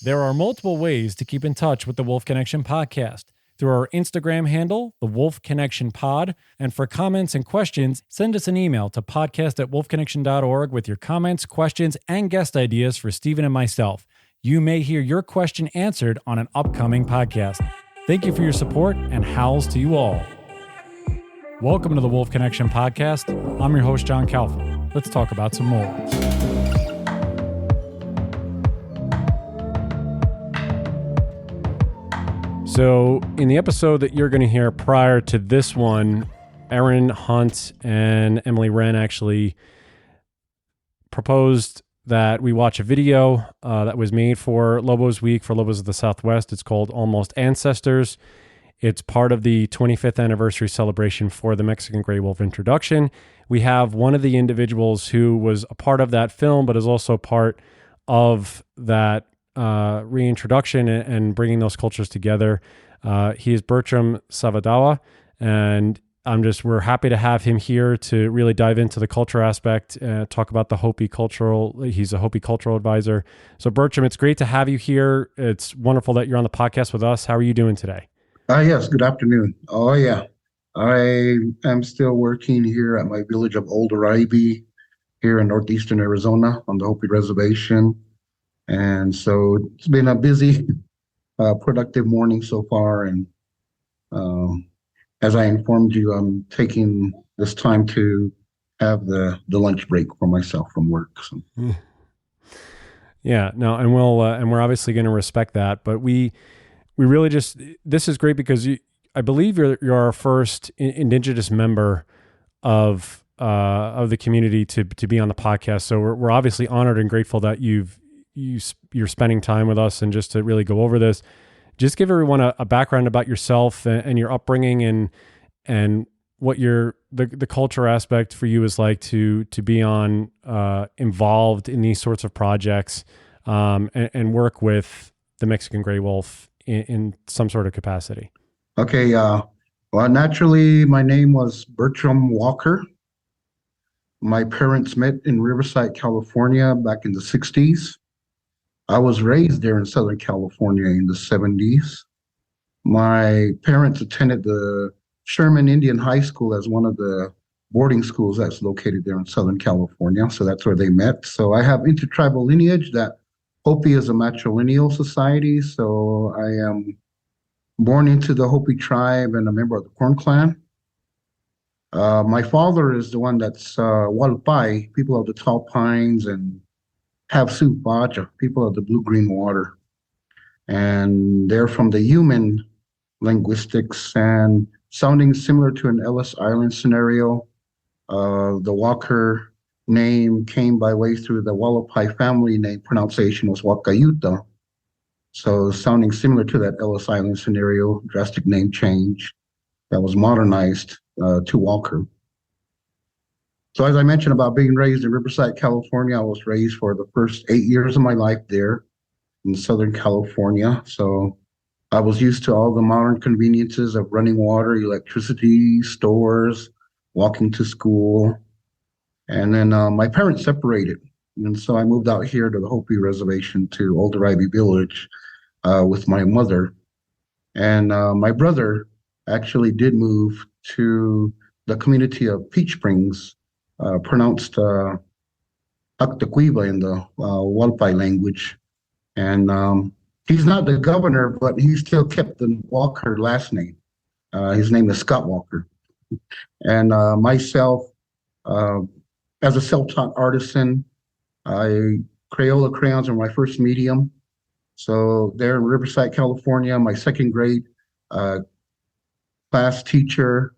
There are multiple ways to keep in touch with the Wolf Connection podcast. Through our Instagram handle, the Wolf Connection Pod, and for comments and questions, send us an email to podcast@wolfconnection.org with your comments, questions, and guest ideas for Stephen and myself. You may hear your question answered on an upcoming podcast. Thank you for your support, and howls to you all. Welcome to the Wolf Connection podcast. I'm your host, John Calfa. Let's talk about some more. So in the episode that you're going to hear prior to this one, Erin Hunt and Emily Wren actually proposed that we watch a video that was made for Lobos Week for Lobos of the Southwest. It's called Almost Ancestors. It's part of the 25th anniversary celebration for the Mexican Gray Wolf introduction. We have one of the individuals who was a part of that film, but is also part of that reintroduction and bringing those cultures together. He is Bertram Tsavadawa, and we're happy to have him here to really dive into the culture aspect, talk about the Hopi cultural. He's a Hopi cultural advisor. So Bertram, it's great to have you here. It's wonderful that you're on the podcast with us. How are you doing today? Yes, good afternoon. Oh yeah, I am still working here at my village of Old Oraibi here in northeastern Arizona on the Hopi reservation. And so it's been a busy, productive morning so far. And as I informed you, I'm taking this time to have the lunch break for myself from work. So. Yeah, no, and we're obviously going to respect that. But we really this is great because I believe you're our first indigenous member of the community to be on the podcast. So we're obviously honored and grateful that you're spending time with us, and just to really go over this, just give everyone a background about yourself and your upbringing and what the culture aspect for you is like to be involved in these sorts of projects and work with the Mexican Gray Wolf in some sort of capacity. Okay. Well, naturally, my name was Bertram Walker. My parents met in Riverside, California back in the 60s. I was raised there in Southern California in the 70s. My parents attended the Sherman Indian High School as one of the boarding schools that's located there in Southern California. So that's where they met. So I have intertribal lineage that Hopi is a matrilineal society. So I am born into the Hopi tribe and a member of the Corn Clan. My father is the one that's Walpai, people of the tall pines, and Havsu Baja, people of the blue-green water. And they're from the human linguistics and sounding similar to an Ellis Island scenario. The Walker name came by way through the Wallapai family name pronunciation was Wakayuta. So sounding similar to that Ellis Island scenario, drastic name change that was modernized to Walker. So as I mentioned about being raised in Riverside, California, I was raised for the first 8 years of my life there in Southern California. So I was used to all the modern conveniences of running water, electricity, stores, walking to school. And then my parents separated. And so I moved out here to the Hopi reservation to Old Oraibi village with my mother. And my brother actually did move to the community of Peach Springs, pronounced Aktaquiva in the Walpai language. And he's not the governor, but he still kept the Walker last name. His name is Scott Walker. And myself, as a self-taught artisan, Crayola crayons are my first medium. So there in Riverside, California, my second grade class teacher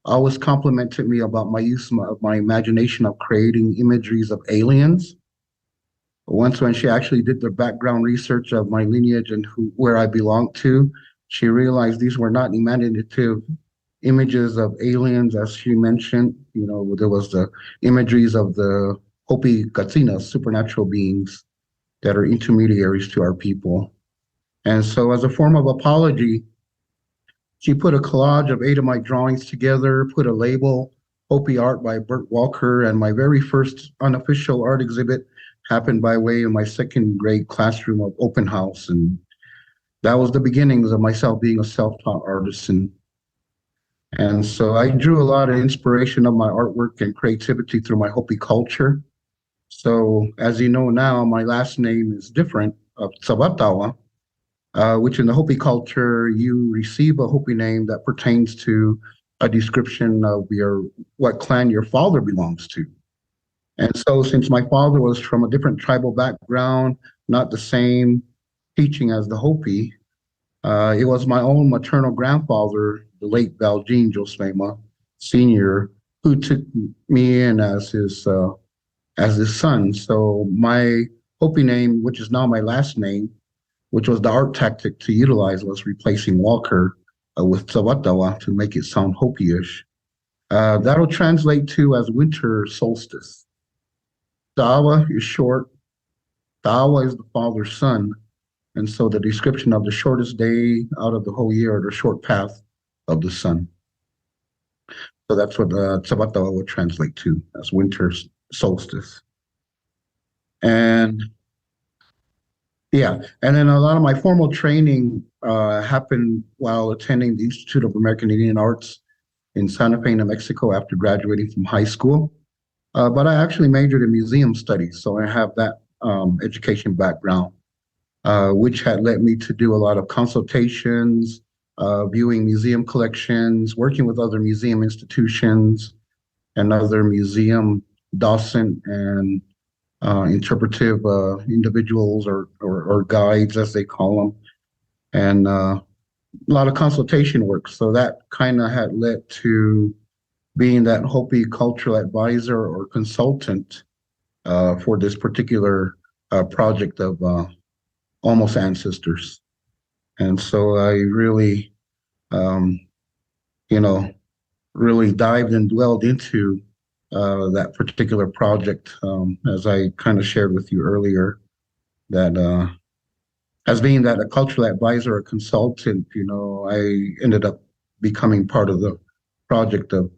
always complimented me about my use of my imagination of creating imageries of aliens. Once when she actually did the background research of my lineage and where I belonged to, she realized these were not imaginative images of aliens, as she mentioned. You know, there was the imageries of the Hopi Katsinas, supernatural beings that are intermediaries to our people. And so as a form of apology, she put a collage of 8 of my drawings together, put a label, Hopi Art by Bert Walker, and my very first unofficial art exhibit happened by way of my second grade classroom of open house. And that was the beginnings of myself being a self-taught artist. And so I drew a lot of inspiration of my artwork and creativity through my Hopi culture. So as you know now, my last name is different, of Tsavadawa, which in the Hopi culture, you receive a Hopi name that pertains to a description of what clan your father belongs to. And so since my father was from a different tribal background, not the same teaching as the Hopi, it was my own maternal grandfather, the late Valjean Josfema Sr., who took me in as his son. So my Hopi name, which is now my last name, which was the art tactic to utilize, was replacing Walker with Tsavadawa to make it sound Hopi-ish. That'll translate to as winter solstice. Dawa is short. Dawa is the father's son. And so the description of the shortest day out of the whole year, or the short path of the sun. So that's what Tsavadawa would translate to as winter solstice. And yeah, and then a lot of my formal training happened while attending the Institute of American Indian Arts in Santa Fe, New Mexico after graduating from high school. But I actually majored in museum studies, so I have that education background, which had led me to do a lot of consultations, viewing museum collections, working with other museum institutions and other museum docent and interpretive individuals or guides, as they call them, and a lot of consultation work. So that kind of had led to being that Hopi cultural advisor or consultant for this particular project of Almost Ancestors. And so I really, really dived and dwelled into that particular project, as I kind of shared with you earlier, that as being that a cultural advisor or consultant, I ended up becoming part of the project of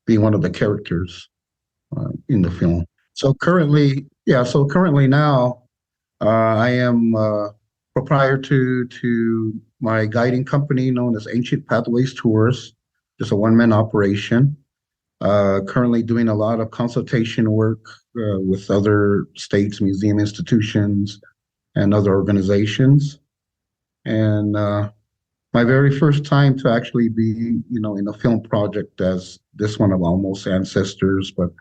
being one of the characters in the film. So currently now I am proprietor to my guiding company known as Ancient Pathways Tours, just a one-man operation. Currently doing a lot of consultation work with other states, museum institutions, and other organizations. And my very first time to actually be, in a film project as this one of Almost Ancestors, but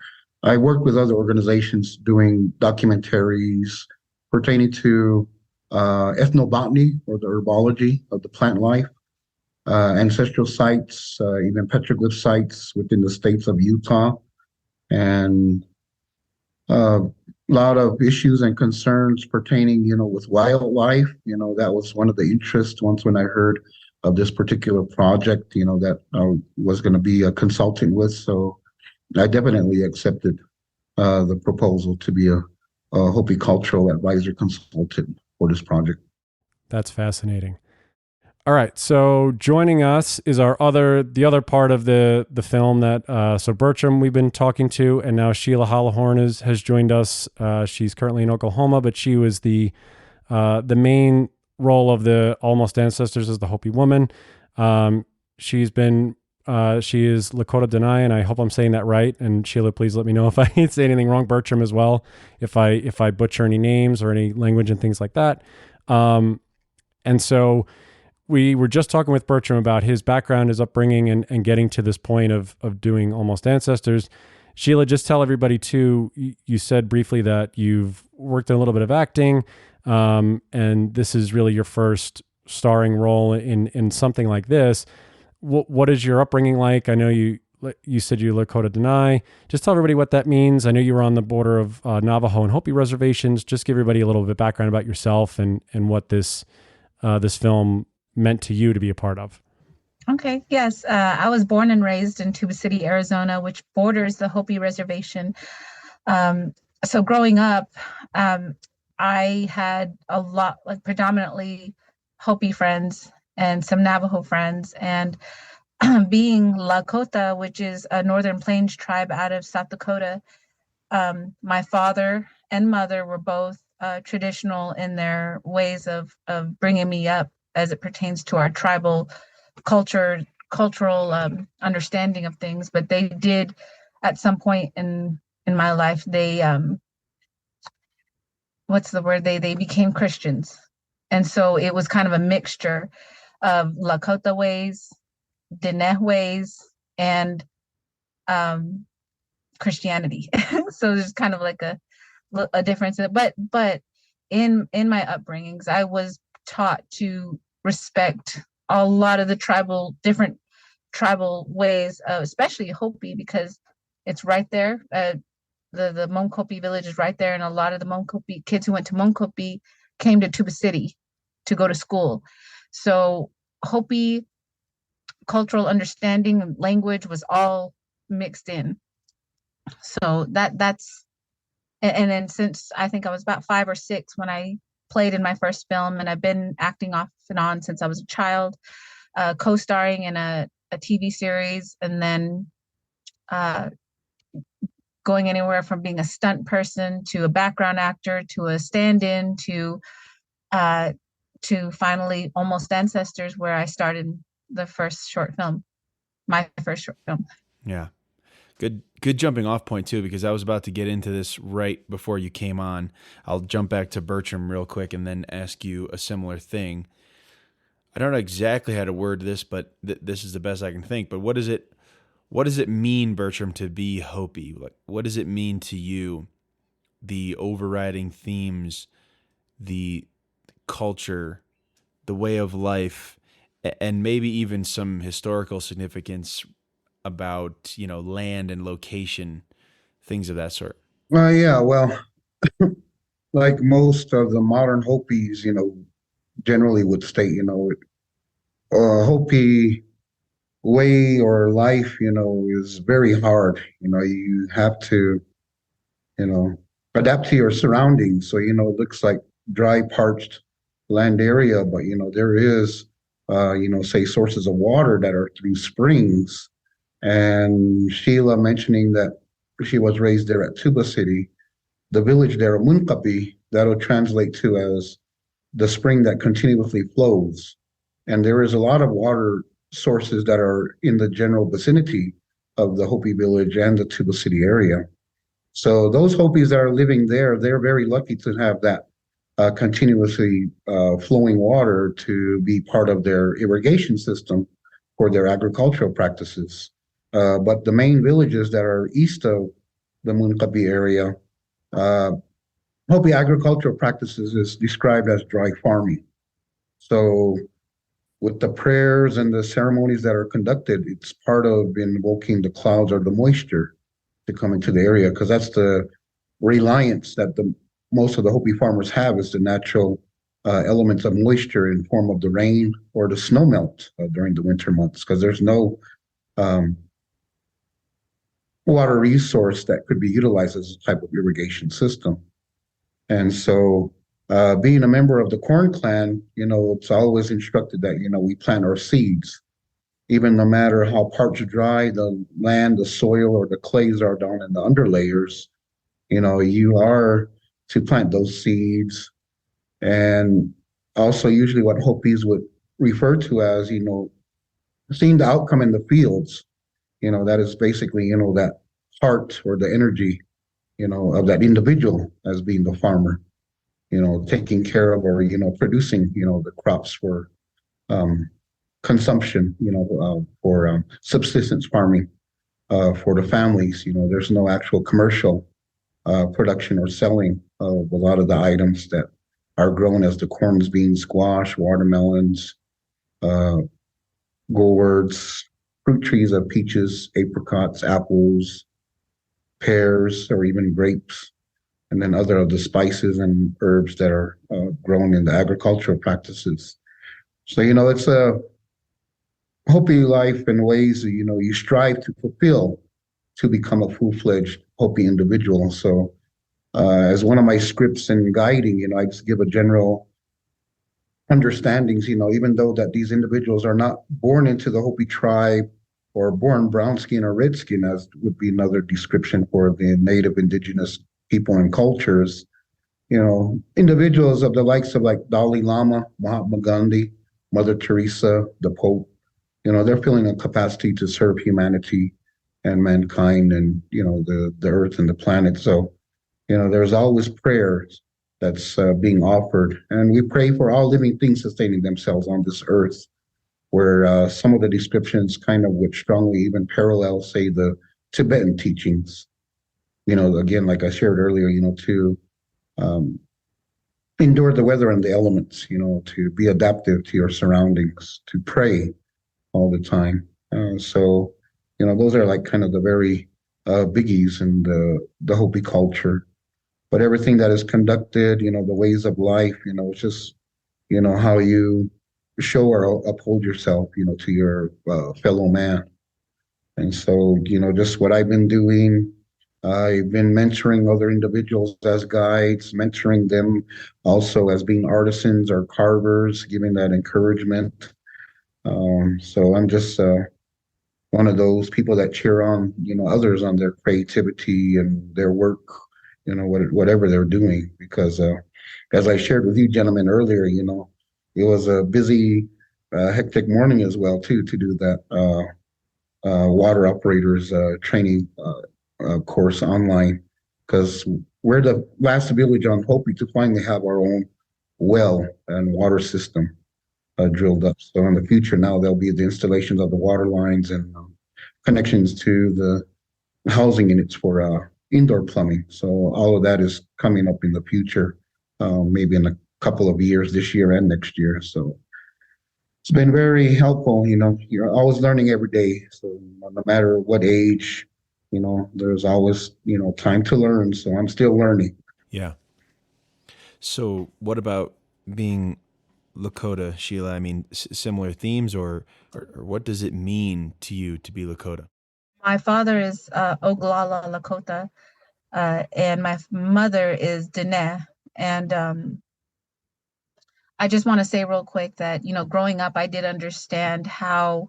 I work with other organizations doing documentaries pertaining to ethnobotany, or the herbology of the plant life, ancestral sites, even petroglyph sites within the states of Utah, and a lot of issues and concerns pertaining, with wildlife. That was one of the interests once when I heard of this particular project, that I was going to be a consultant with. So I definitely accepted the proposal to be a Hopi cultural advisor consultant for this project. That's fascinating. All right, so joining us is the other part of the film that so Bertram we've been talking to, and now Sheila Hollow Horn has joined us. She's currently in Oklahoma, but she was the main role of the Almost Ancestors as the Hopi woman. She is Lakota Dineh, and I hope I'm saying that right. And Sheila, please let me know if I say anything wrong. Bertram as well, if I butcher any names or any language and things like that. And so we were just talking with Bertram about his background, his upbringing, and getting to this point of doing Almost Ancestors. Sheila, just tell everybody too, you said briefly that you've worked in a little bit of acting, and this is really your first starring role in something like this. What is your upbringing like? I know you said you're Lakota Dineh. Just tell everybody what that means. I know you were on the border of Navajo and Hopi reservations. Just give everybody a little bit of background about yourself and what this film meant to you to be a part of. Okay, yes. I was born and raised in Tuba City, Arizona, which borders the Hopi reservation. So growing up, I had a lot, predominantly Hopi friends and some Navajo friends. And being Lakota, which is a Northern Plains tribe out of South Dakota, my father and mother were both traditional in their ways of bringing me up as it pertains to our tribal cultural understanding of things. But they did, at some point in my life, they what's the word? They became Christians, and so it was kind of a mixture of Lakota ways, Dineh ways, and Christianity. So there's kind of like a difference in it. But in my upbringings, I was taught to respect a lot of the different tribal ways, especially Hopi, because it's right there. The Monkopi village is right there, and a lot of the Monkopi kids who went to Monkopi came to Tuba City to go to school. So Hopi cultural understanding and language was all mixed in. So that's and then since I think I was about 5 or 6 when I played in my first film, and I've been acting off and on since I was a child, co-starring in a TV series, and then going anywhere from being a stunt person to a background actor to a stand-in to finally Almost Ancestors, where I started my first short film. Yeah. Good jumping off point too, because I was about to get into this right before you came on. I'll jump back to Bertram real quick and then ask you a similar thing. I don't know exactly how to word this, but this is the best I can think. But what does it mean, Bertram, to be Hopi? Like, what does it mean to you? The overriding themes, the culture, the way of life, and maybe even some historical significance about, land and location, things of that sort. Yeah, well, like most of the modern Hopis, generally would state, Hopi way or life, is very hard. You have to, adapt to your surroundings. So, it looks like dry, parched land area, but, there is, say sources of water that are through springs. And Sheila mentioning that she was raised there at Tuba City, the village there, Munkapi, that'll translate to as the spring that continuously flows. And there is a lot of water sources that are in the general vicinity of the Hopi village and the Tuba City area. So those Hopis that are living there, they're very lucky to have that continuously flowing water to be part of their irrigation system for their agricultural practices. But the main villages that are east of the Munkapi area, Hopi agricultural practices is described as dry farming. So with the prayers and the ceremonies that are conducted, it's part of invoking the clouds or the moisture to come into the area, because that's the reliance that most of the Hopi farmers have, is the natural elements of moisture in form of the rain or the snow melt during the winter months, because there's no water resource that could be utilized as a type of irrigation system. And so being a member of the Corn Clan, it's always instructed that, we plant our seeds, even no matter how parched dry the land, the soil, or the clays are down in the underlayers, you are to plant those seeds. And also usually what Hopis would refer to as, seeing the outcome in the fields, that is basically, that heart or the energy, of that individual as being the farmer, taking care of or, producing, the crops for consumption, for subsistence farming for the families. There's no actual commercial production or selling of a lot of the items that are grown, as the corns, beans, squash, watermelons, gourds, fruit trees of peaches, apricots, apples, pears, or even grapes, and then other of the spices and herbs that are grown in the agricultural practices. So, it's a Hopi life in ways that, you strive to fulfill to become a full-fledged Hopi individual. So as one of my scripts in guiding, I just give a general understandings, even though that these individuals are not born into the Hopi tribe or born brown skin or red skin, as would be another description for the native indigenous people and cultures, individuals of the likes of like Dalai Lama, Mahatma Gandhi, Mother Teresa, the Pope, they're feeling a capacity to serve humanity and mankind and, the earth and the planet. So, there's always prayers that's being offered. And we pray for all living things sustaining themselves on this earth, where some of the descriptions kind of would strongly even parallel, say, the Tibetan teachings. Again, like I shared earlier, to um, endure the weather and the elements, to be adaptive to your surroundings, to pray all the time. So, those are like kind of the very biggies in the Hopi culture. But everything that is conducted, the ways of life, it's just, how you show or uphold yourself, to your fellow man. And so, just what I've been doing, I've been mentoring other individuals as guides, mentoring them also as being artisans or carvers, giving that encouragement. So I'm just one of those people that cheer on, others on their creativity and their work, whatever they're doing. Because as I shared with you gentlemen earlier, it was a busy, hectic morning as well too to do that water operators training course online, because we're the last village on Hopi to finally have our own well and water system drilled up. So in the future now there'll be the installations of the water lines and connections to the housing units for indoor plumbing. So all of that is coming up in the future, maybe in a couple of years, this year and next year. So it's been very helpful. You're always learning every day. So no matter what age, there's always, time to learn. So I'm still learning. Yeah. So what about being Lakota, Sheila? I mean, similar themes, or what does it mean to you to be Lakota? My father is Oglala Lakota, and my mother is Dineh. And I just want to say real quick that, growing up, I did understand how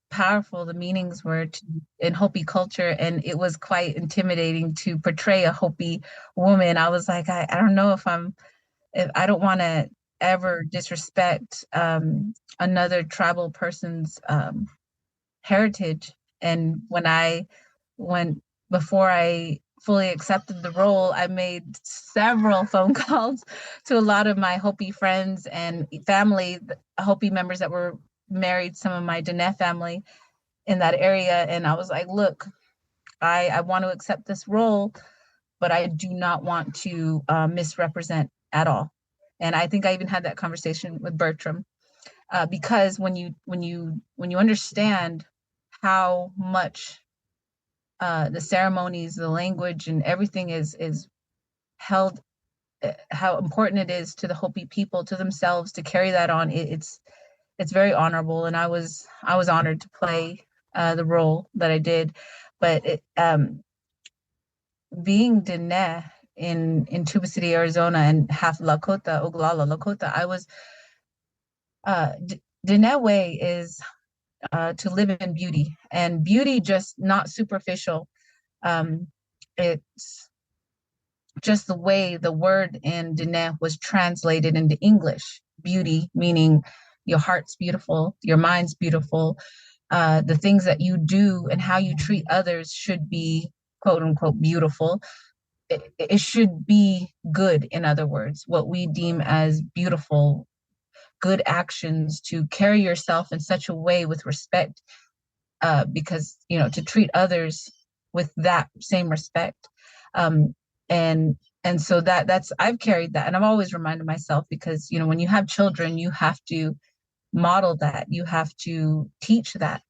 powerful the meanings were in Hopi culture, and it was quite intimidating to portray a Hopi woman. I was like, I don't know if I don't want to ever disrespect another tribal person's heritage. And before I fully accepted the role, I made several phone calls to a lot of my Hopi friends and family, Hopi members that were married, some of my Dineh family in that area. And I was like, look, I want to accept this role, but I do not want to misrepresent at all. And I think I even had that conversation with Bertram, because when you understand how much the ceremonies, the language, and everything is held, how important it is to the Hopi people, to themselves, to carry that on. It's very honorable, and I was honored to play the role that I did. But being Dineh in Tuba City, Arizona, and half Lakota, Oglala Lakota, I was Dineh way is to live in beauty, and beauty just not superficial. It's just the way the word in Dineh was translated into English. Beauty meaning your heart's beautiful, your mind's beautiful. The things that you do and how you treat others should be quote unquote beautiful. It should be good, in other words, what we deem as beautiful, good actions, to carry yourself in such a way with respect, because, to treat others with that same respect. And so that's, I've carried that, and I've always reminded myself, because, when you have children, you have to model that, you have to teach that.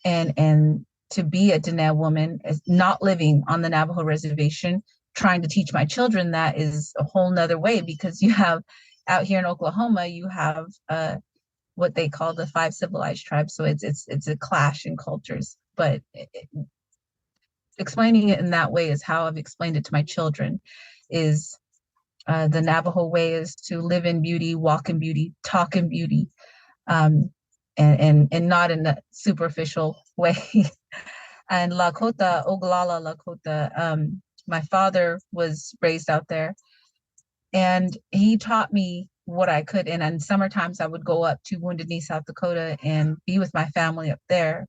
And to be a Dineh woman, is not living on the Navajo reservation, trying to teach my children that is a whole nother way, because you have out here in Oklahoma, you have what they call the 5 civilized tribes. So it's a clash in cultures, but explaining it in that way is how I've explained it to my children. Is the Navajo way is to live in beauty, walk in beauty, talk in beauty, and not in a superficial way. And Lakota, Oglala Lakota. My father was raised out there, and he taught me what I could. And in summer times, I would go up to Wounded Knee, South Dakota, and be with my family up there.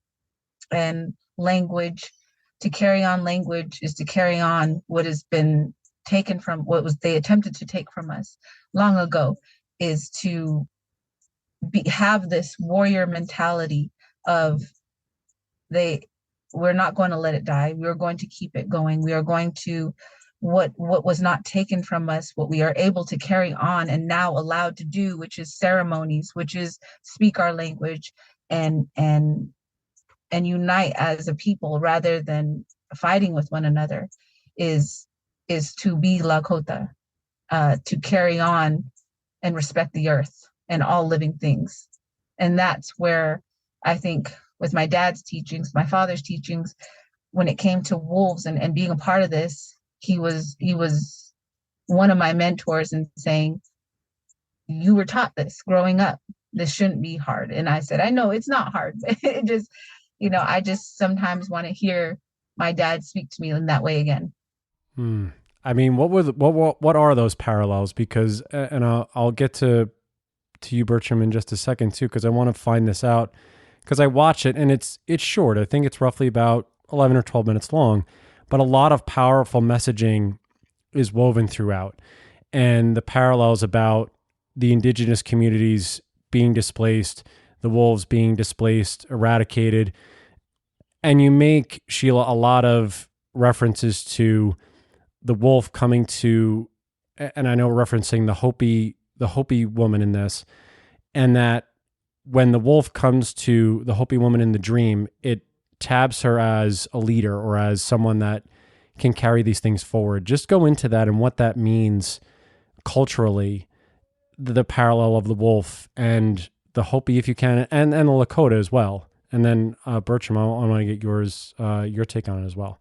And language, to carry on language is to carry on what has been taken from, what was they attempted to take from us long ago, is to have this warrior mentality of we're not going to let it die. We're going to keep it going. We are going to, what was not taken from us, what we are able to carry on and now allowed to do, which is ceremonies, which is speak our language and unite as a people rather than fighting with one another, is to be Lakota, to carry on and respect the earth and all living things. And that's where I think with my dad's teachings, my father's teachings, when it came to wolves and being a part of this, he was one of my mentors in saying, you were taught this growing up. This shouldn't be hard. And I said, I know it's not hard. It just, I just sometimes want to hear my dad speak to me in that way again. I mean, what are those parallels? Because, and I'll get to you, Bertram, in just a second too, because I want to find this out. Because I watch it and it's short. I think it's roughly about 11 or 12 minutes long, but a lot of powerful messaging is woven throughout, and the parallels about the indigenous communities being displaced, the wolves being displaced, eradicated. And you make, Sheila, a lot of references to the wolf coming to, and I know referencing the Hopi woman in this, and that when the wolf comes to the Hopi woman in the dream, it tabs her as a leader or as someone that can carry these things forward. Just go into that and what that means culturally, the parallel of the wolf and the Hopi, if you can, and the Lakota as well. And then Bertram, I want to get your take on it as well.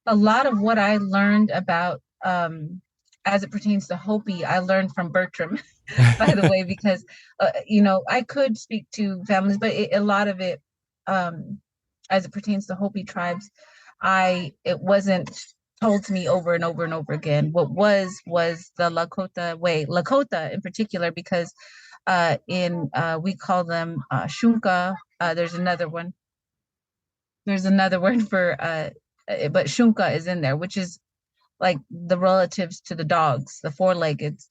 A lot of what I learned about, as it pertains to Hopi, I learned from Bertram, by the way, because, I could speak to families, but a lot of it, as it pertains to Hopi tribes, it wasn't told to me over and over and over again. What was the Lakota way, Lakota in particular, because we call them shunka. There's another one. There's another word for, but shunka is in there, which is like the relatives to the dogs, the four-leggeds,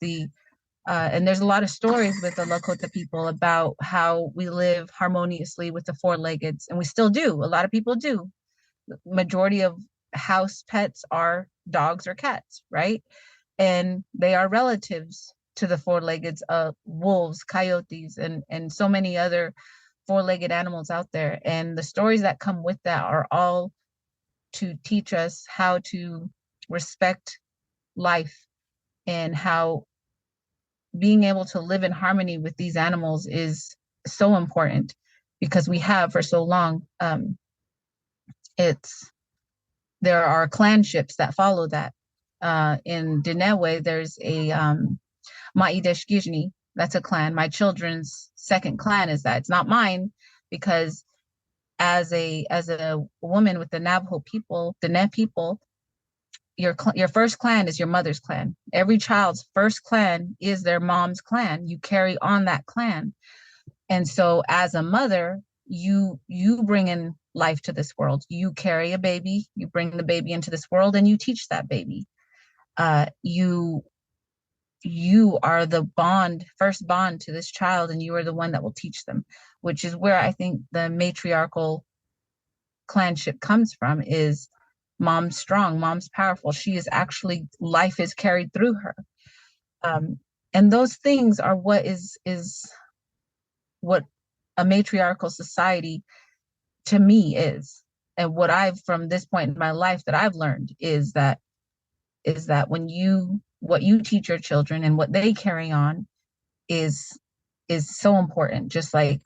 and there's a lot of stories with the Lakota people about how we live harmoniously with the four-leggeds, and we still do. A lot of people do. The majority of house pets are dogs or cats, right? And they are relatives to the four-leggeds, wolves, coyotes, and so many other four-legged animals out there. And the stories that come with that are all to teach us how to respect life and how being able to live in harmony with these animals is so important, because we have for so long. There are clanships that follow that. In Dineh, there's a Maideshgijni. That's a clan. My children's second clan is that. It's not mine, because as a woman with the Navajo people, Dineh people, your first clan is your mother's clan. Every child's first clan is their mom's clan. You carry on that clan. And so as a mother, you bring in life to this world. You carry a baby, you bring the baby into this world, and you teach that baby. You are the first bond to this child, and you are the one that will teach them, which is where I think the matriarchal clanship comes from, is mom's strong, mom's powerful. She is actually, life is carried through her. And those things are what what a matriarchal society to me is. And what I've, from this point in my life, that I've learned is that what you teach your children and what they carry on is so important. Just like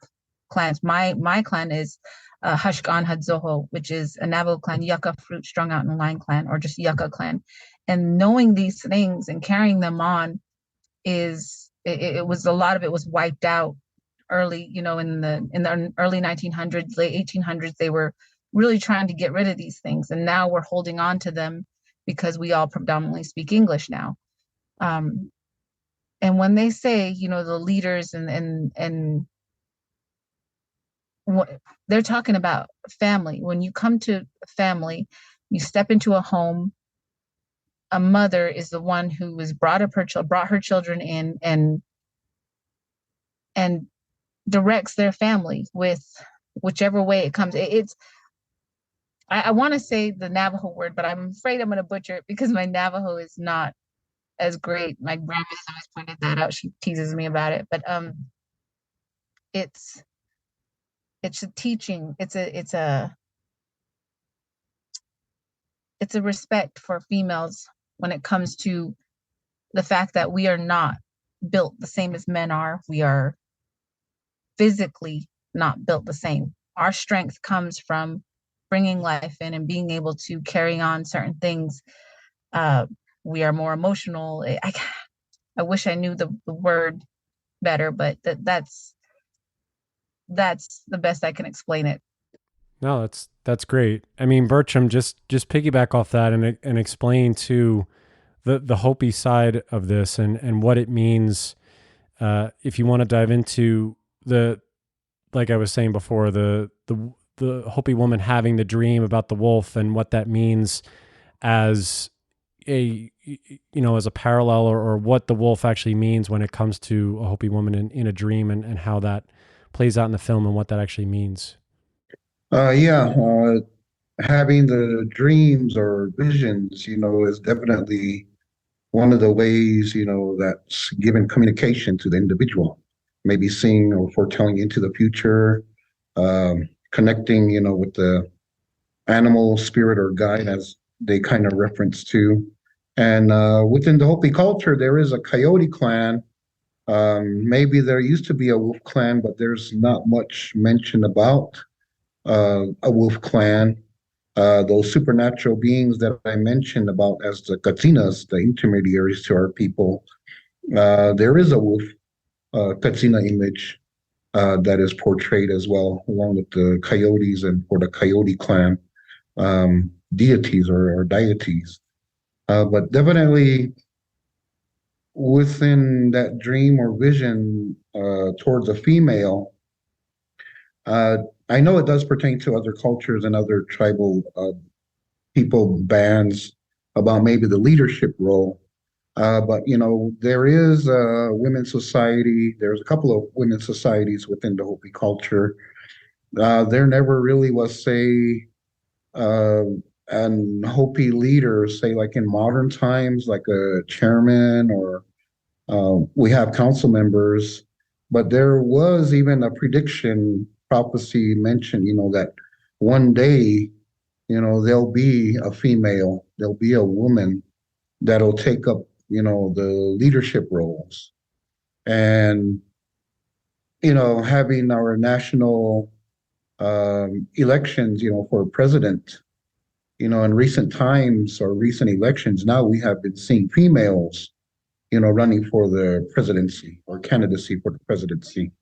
clans, my clan is Hashkan Hadzoho, which is a Navajo clan, yucca fruit strung out in line clan, or just yucca clan. And knowing these things and carrying them on it was, a lot of it was wiped out early, in the early 1900s, late 1800s. They were really trying to get rid of these things. And now we're holding on to them because we all predominantly speak English now. And when they say, the leaders and what they're talking about family, when you come to family, you step into a home, a mother is the one who has brought her children in and directs their family with whichever way it comes. I want to say the Navajo word, but I'm afraid I'm going to butcher it because my Navajo is not as great. My grandma's always pointed that out. She teases me about it, but it's a teaching. It's a respect for females when it comes to the fact that we are not built the same as men are. We are physically not built the same. Our strength comes from bringing life in and being able to carry on certain things. We are more emotional. I wish I knew the word better, but that's the best I can explain it. No, that's great. I mean, Bertram, just piggyback off that and explain to the Hopi side of this and what it means. If you want to dive into like I was saying before, the Hopi woman having the dream about the wolf and what that means as as a parallel or what the wolf actually means when it comes to a Hopi woman in a dream and how that plays out in the film and what that actually means. Having the dreams or visions, is definitely one of the ways, that's given communication to the individual, maybe seeing or foretelling into the future, connecting, with the animal spirit or guide as they kind of reference to. And within the Hopi culture, there is a coyote clan. Maybe there used to be a wolf clan, but there's not much mention about a wolf clan. Those supernatural beings that I mentioned about as the Katsinas, the intermediaries to our people, there is a wolf Katsina image that is portrayed as well, along with the coyotes and for the coyote clan deities or deities. But definitely within that dream or vision towards a female, I know it does pertain to other cultures and other tribal people bands about maybe the leadership role. But there is a women's society. There's a couple of women's societies within the Hopi culture. There never really was, say, an Hopi leader, say like in modern times, like a chairman or we have council members. But there was even a prediction prophecy mentioned, that one day, there'll be a female, there'll be a woman that'll take up, the leadership roles. And, having our national elections, for president, in recent times or recent elections, now we have been seeing females, running for the presidency or candidacy for the presidency.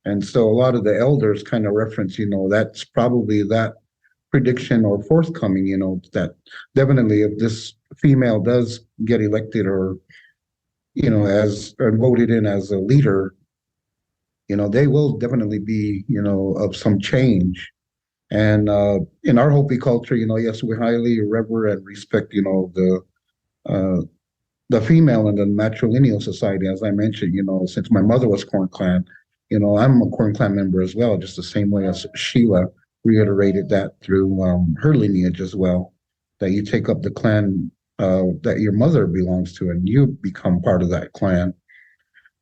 And so a lot of the elders kind of reference, that's probably that prediction or forthcoming, that definitely if this female does get elected or, as or voted in as a leader, they will definitely be, of some change. And in our Hopi culture, yes, we highly revere and respect, the female in the matrilineal society, as I mentioned, since my mother was Corn Clan, I'm a Corn Clan member as well, just the same way as Sheila reiterated that through her lineage as well, that you take up the clan that your mother belongs to and you become part of that clan.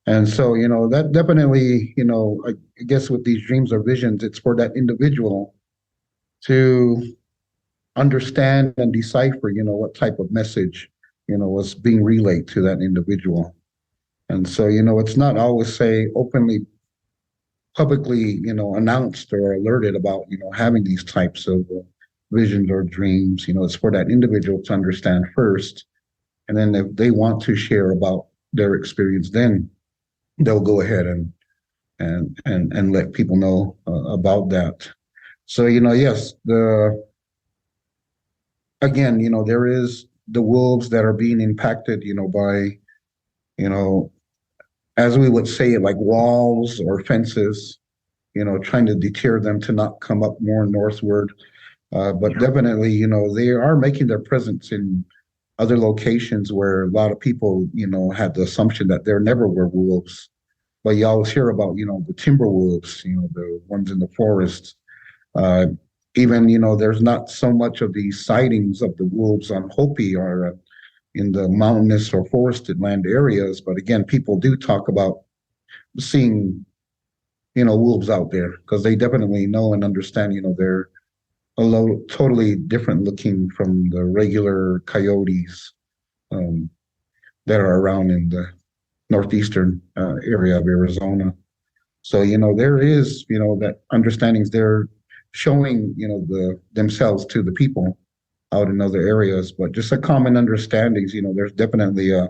And so, that definitely, I guess with these dreams or visions, it's for that individual to understand and decipher, what type of message, was being relayed to that individual. And so, it's not always, say, openly, publicly, announced or alerted about, having these types of visions or dreams. It's for that individual to understand first. And then if they want to share about their experience, then they'll go ahead and let people know about that. So, yes, again, there is the wolves that are being impacted, by, you know, as we would say, like walls or fences, trying to deter them to not come up more northward. But definitely, they are making their presence in other locations where a lot of people, had the assumption that there never were wolves. But you always hear about, the timber wolves, the ones in the forests. Uh, Even, there's not so much of the sightings of the wolves on Hopi or in the mountainous or forested land areas. But again, people do talk about seeing, wolves out there because they definitely know and understand, they're totally different looking from the regular coyotes um, that are around in the northeastern area of Arizona. So, there is, that understandings they're showing, themselves to the people out in other areas, but just a common understandings, there's definitely a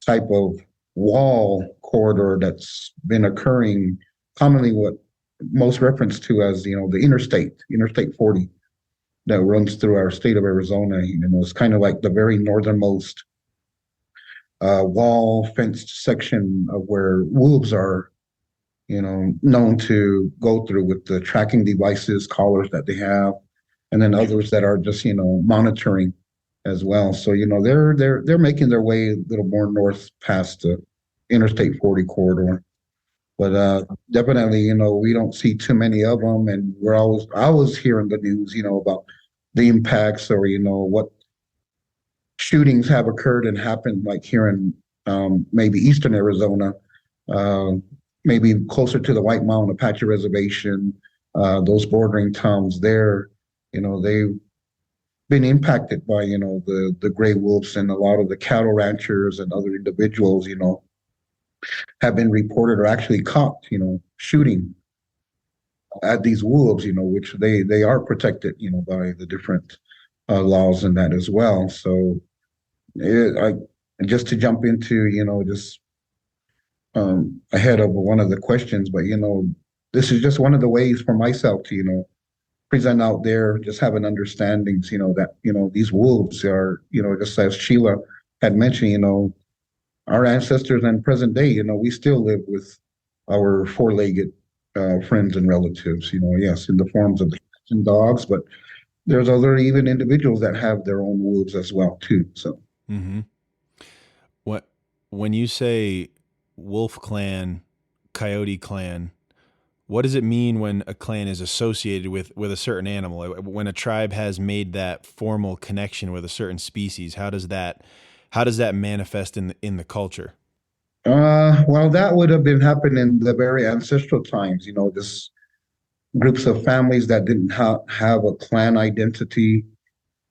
type of wall corridor that's been occurring commonly what most reference to as, the Interstate 40 that runs through our state of Arizona. It's kind of like the very northernmost wall fenced section of where wolves are, known to go through with the tracking devices, collars that they have, and then others that are just, monitoring as well. So, they're making their way a little more north past the Interstate 40 corridor. But definitely, we don't see too many of them, and I was hearing the news, about the impacts or what shootings have occurred and happened, like here in maybe eastern Arizona, uh, maybe closer to the White Mountain Apache Reservation, those bordering towns there. They've been impacted by the gray wolves, and a lot of the cattle ranchers and other individuals, have been reported or actually caught, shooting at these wolves, which they are protected, by the different laws and that as well. So, just to jump into, just ahead of one of the questions, but this is just one of the ways for myself to, present out there, just having understandings, that these wolves are, just as Sheila had mentioned, our ancestors and present day, we still live with our four-legged friends and relatives, yes, in the forms of the cats and dogs, but there's other even individuals that have their own wolves as well too. So, Mm-hmm. What when you say wolf clan, coyote clan, what does it mean when a clan is associated with a certain animal? When a tribe has made that formal connection with a certain species, how does that manifest in the culture? well, that would have been happening in the very ancestral times, just groups of families that didn't have a clan identity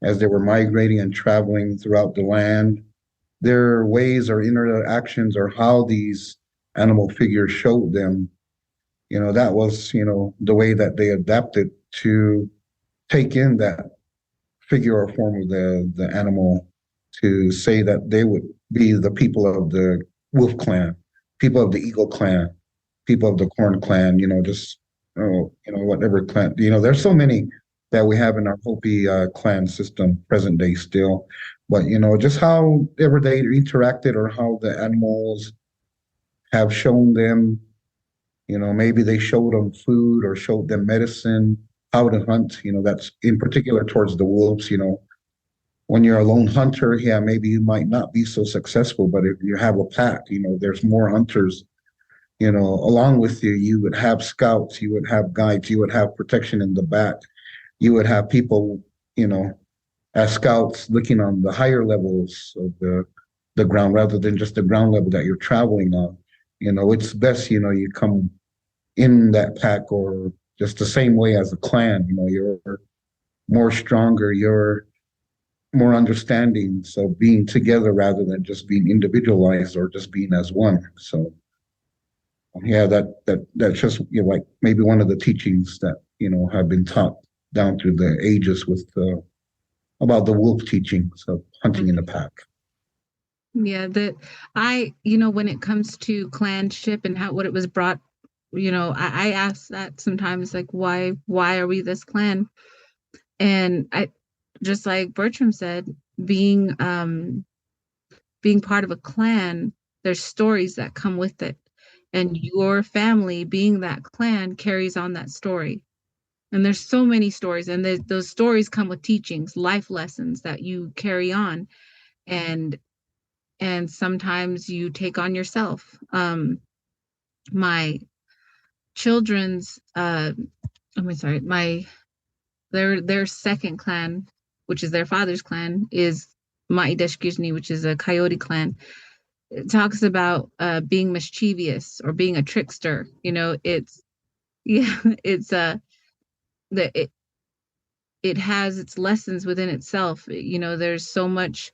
as they were migrating and traveling throughout the land. Their ways or interactions or how these animal figures showed them, that was, the way that they adapted to take in that figure or form of the animal to say that they would be the people of the wolf clan, people of the eagle clan, people of the corn clan, just whatever clan. There's so many that we have in our Hopi clan system present day still. But just how ever they interacted or how the animals have shown them, maybe they showed them food or showed them medicine, how to hunt, that's in particular towards the wolves, when you're a lone hunter, yeah, maybe you might not be so successful, but if you have a pack, there's more hunters, along with you. You would have scouts, you would have guides, you would have protection in the back, you would have people, as scouts looking on the higher levels of the ground rather than just the ground level that you're traveling on. It's best, you come in that pack or just the same way as a clan, you're more stronger, you're more understanding. So being together rather than just being individualized or just being as one. So yeah, that's just like maybe one of the teachings that have been taught down through the ages with about the wolf teachings of hunting in the pack. Yeah, when it comes to clanship and what it was brought I ask that sometimes, like, why are we this clan? And I, just like Bertram said, being part of a clan, there's stories that come with it. And your family being that clan carries on that story. And there's so many stories, and those stories come with teachings, life lessons that you carry on, and sometimes you take on yourself. My children's, sorry, their second clan, which is their father's clan, is Ma'ideshkishni, which is a Coyote clan. It talks about being mischievous or being a trickster. It's it's that it has its lessons within itself. There's so much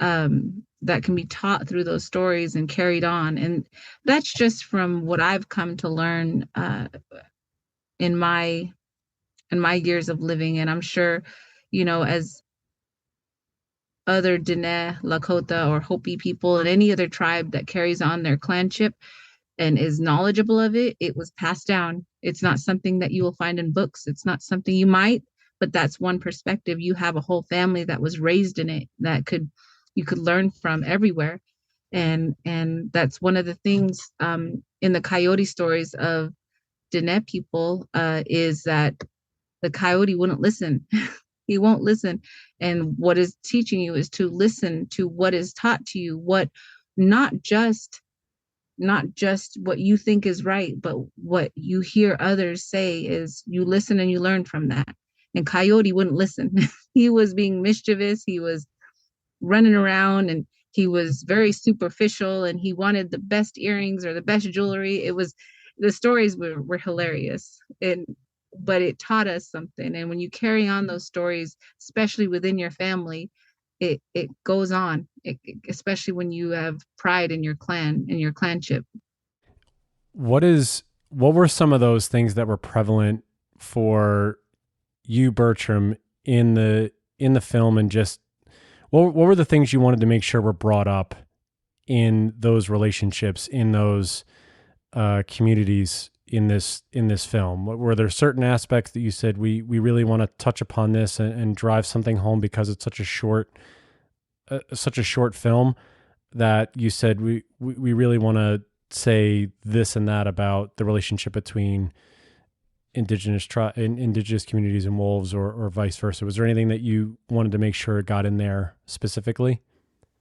that can be taught through those stories and carried on, and that's just from what I've come to learn in my years of living. And I'm sure, as other Dineh, Lakota, or Hopi people and any other tribe that carries on their clanship and is knowledgeable of it, it was passed down. It's not something that you will find in books. It's not something you might, but that's one perspective. You have a whole family that was raised in it that you could learn from everywhere. And that's one of the things in the Coyote stories of Dineh people is that the Coyote wouldn't listen. He won't listen. And what is teaching you is to listen to what is taught to you, not just what you think is right, but what you hear others say. Is you listen and you learn from that. And Coyote wouldn't listen. He was being mischievous. He was running around, and he was very superficial, and he wanted the best earrings or the best jewelry. The stories were hilarious, but it taught us something. And when you carry on those stories, especially within your family, it goes on, especially when you have pride in your clan and your clanship. What were some of those things that were prevalent for you, Bertram, in the film, and just what were the things you wanted to make sure were brought up in those relationships, in those communities in this film? Were there certain aspects that you said we really want to touch upon this and drive something home because it's such a short film, that you said we really want to say this and that about the relationship between indigenous communities and wolves, or vice versa? Was there anything that you wanted to make sure got in there specifically?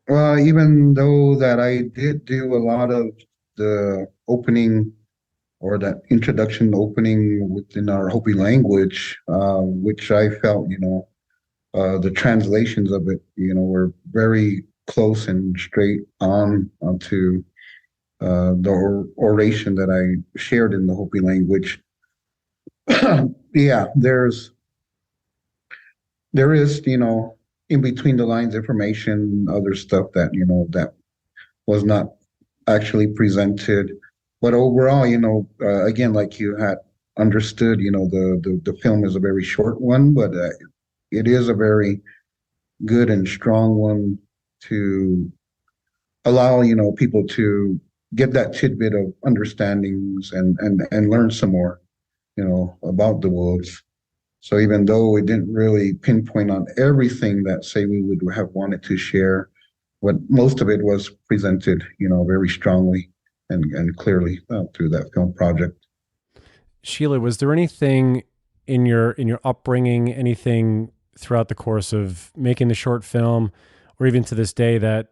Well, even though that I did do a lot of the opening or that introduction opening within our Hopi language, which I felt, the translations of it, were very close and straight onto the oration that I shared in the Hopi language. Yeah, there is, in between the lines information, other stuff that, that was not actually presented. But overall, again, like you had understood, the film is a very short one, but it is a very good and strong one to allow, people to get that tidbit of understandings and learn some more, about the wolves. So even though it didn't really pinpoint on everything that, say, we would have wanted to share, what most of it was presented, very strongly and clearly through that film project. Sheila, was there anything in your upbringing, anything throughout the course of making the short film, or even to this day, that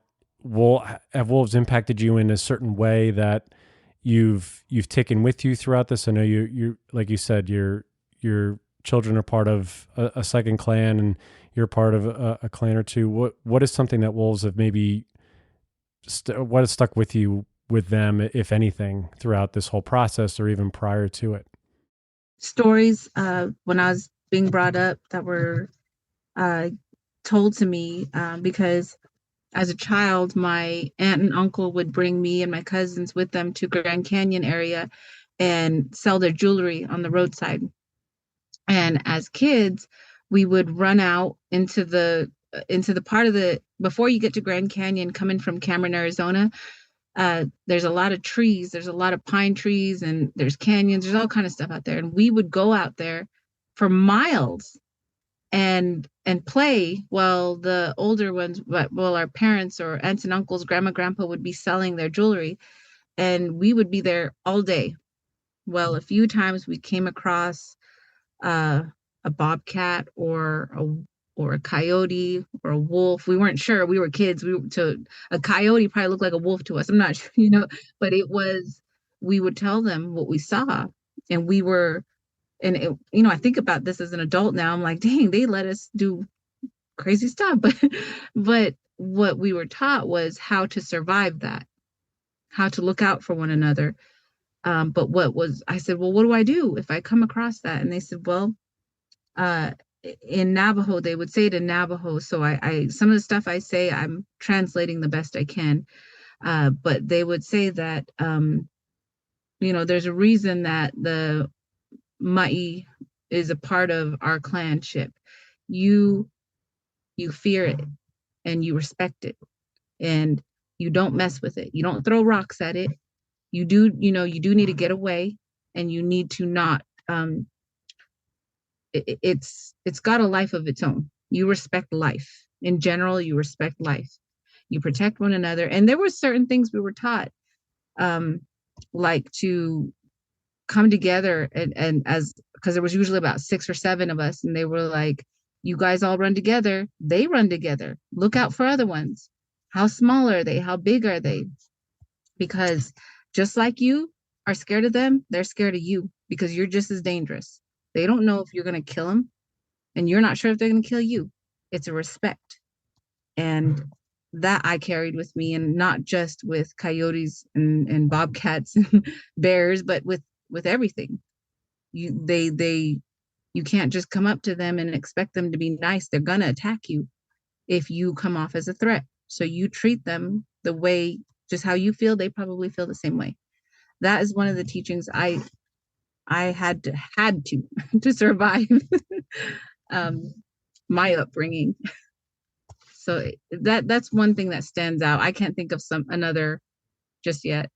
have wolves impacted you in a certain way that you've taken with you throughout this? I know you like you said, your children are part of a second clan, and you're part of a clan or two. What is something that wolves have maybe what has stuck with you with them, if anything, throughout this whole process or even prior to it? Stories when I was being brought up that were told to me because as a child, my aunt and uncle would bring me and my cousins with them to Grand Canyon area and sell their jewelry on the roadside. And as kids, we would run out into the part of before you get to Grand Canyon, coming from Cameron, Arizona, there's a lot of trees, there's a lot of pine trees, and there's canyons, there's all kind of stuff out there. And we would go out there for miles and play while the older ones, well, our parents or aunts and uncles, grandma, grandpa would be selling their jewelry, and we would be there all day. Well, a few times we came across a bobcat or a coyote or a wolf. We weren't sure. We were kids. A coyote probably looked like a wolf to us. I'm not sure, but we would tell them what we saw, and we were, and I think about this as an adult now. I'm like, dang, they let us do crazy stuff, but what we were taught was how to survive that, how to look out for one another. But I said, well, what do I do if I come across that? And they said, well, in Navajo, they would say it in Navajo. So I some of the stuff I say, I'm translating the best I can. But they would say that, there's a reason that the Ma'i is a part of our clanship. You fear it and you respect it, and you don't mess with it. You don't throw rocks at it. You do need to get away, and you need to not, it's got a life of its own. You respect life. In general, you respect life. You protect one another. And there were certain things we were taught, like to come together and because there was usually about 6 or 7 of us, and they were like, you guys all run together. They run together. Look out for other ones. How small are they? How big are they? Because just like you are scared of them, they're scared of you, because you're just as dangerous. They don't know if you're going to kill them, and you're not sure if they're going to kill you. It's a respect. And that I carried with me, and not just with coyotes and bobcats and bears, but with everything. You can't just come up to them and expect them to be nice. They're going to attack you if you come off as a threat. So you treat them the way, just how you feel, they probably feel the same way. That is one of the teachings I had to survive my upbringing. So that's one thing that stands out. I can't think of another just yet.